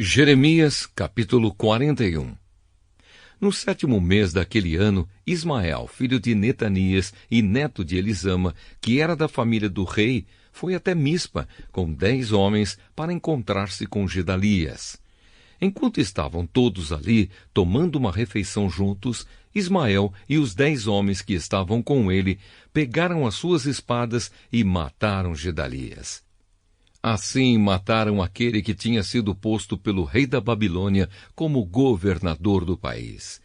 Jeremias, capítulo 41. No 7º mês daquele ano, Ismael, filho de Netanias e neto de Elisama, que era da família do rei, foi até Mispa com 10 homens para encontrar-se com Gedalias. Enquanto estavam todos ali, tomando uma refeição juntos, Ismael e os 10 homens que estavam com ele pegaram as suas espadas e mataram Gedalias. Assim mataram aquele que tinha sido posto pelo rei da Babilônia como governador do país.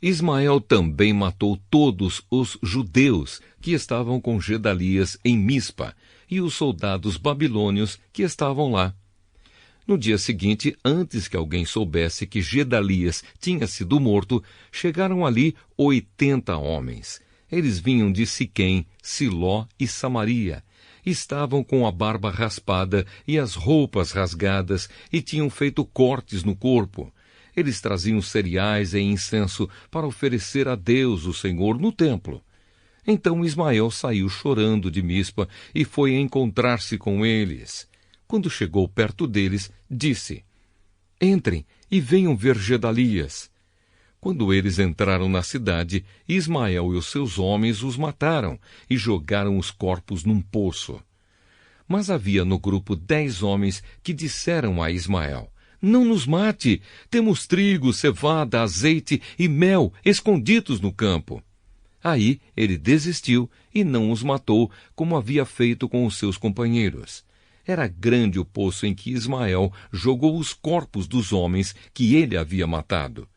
Ismael também matou todos os judeus que estavam com Gedalias em Mispa e os soldados babilônios que estavam lá. No dia seguinte, antes que alguém soubesse que Gedalias tinha sido morto, chegaram ali 80 homens. Eles vinham de Siquém, Siló e Samaria. Estavam com a barba raspada e as roupas rasgadas e tinham feito cortes no corpo. Eles traziam cereais e incenso para oferecer a Deus, o Senhor, no templo. Então Ismael saiu chorando de Mispa e foi encontrar-se com eles. Quando chegou perto deles, disse: "Entrem e venham ver Gedalias." Quando eles entraram na cidade, Ismael e os seus homens os mataram e jogaram os corpos num poço. Mas havia no grupo 10 homens que disseram a Ismael: "Não nos mate! Temos trigo, cevada, azeite e mel escondidos no campo." Aí ele desistiu e não os matou, como havia feito com os seus companheiros. Era grande o poço em que Ismael jogou os corpos dos homens que ele havia matado.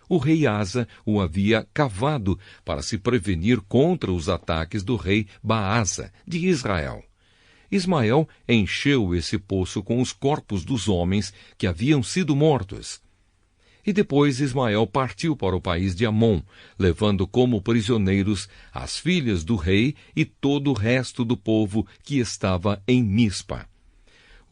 O rei Asa o havia cavado para se prevenir contra os ataques do rei Baasa, de Israel. Ismael encheu esse poço com os corpos dos homens que haviam sido mortos. E depois Ismael partiu para o país de Amon, levando como prisioneiros as filhas do rei e todo o resto do povo que estava em Mispa.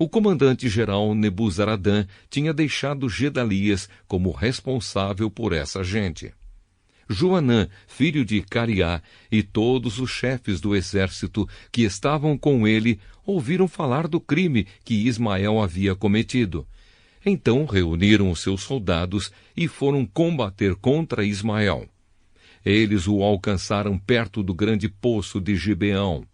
O comandante-geral Nebuzaradã tinha deixado Gedalias como responsável por essa gente. Joanã, filho de Cariá, e todos os chefes do exército que estavam com ele ouviram falar do crime que Ismael havia cometido. Então reuniram os seus soldados e foram combater contra Ismael. Eles o alcançaram perto do grande poço de Gibeão.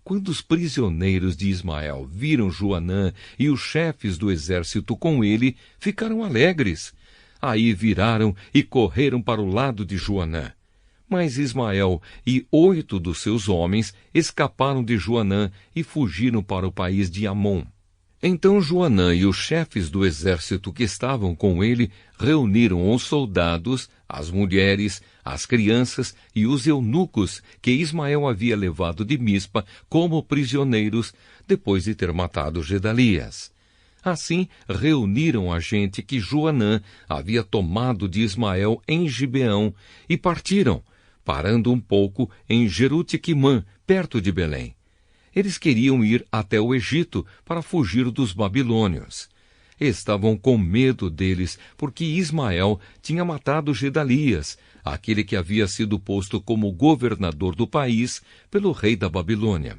Quando os prisioneiros de Ismael viram Joanã e os chefes do exército com ele, ficaram alegres. Aí viraram e correram para o lado de Joanã. Mas Ismael e 8 dos seus homens escaparam de Joanã e fugiram para o país de Amon. Então Joanã e os chefes do exército que estavam com ele reuniram os soldados, as mulheres, as crianças e os eunucos que Ismael havia levado de Mispa como prisioneiros depois de ter matado Gedalias. Assim, reuniram a gente que Joanã havia tomado de Ismael em Gibeão e partiram, parando um pouco em Jerute-Quimã, perto de Belém. Eles queriam ir até o Egito para fugir dos babilônios. Estavam com medo deles, porque Ismael tinha matado Gedalias, aquele que havia sido posto como governador do país pelo rei da Babilônia.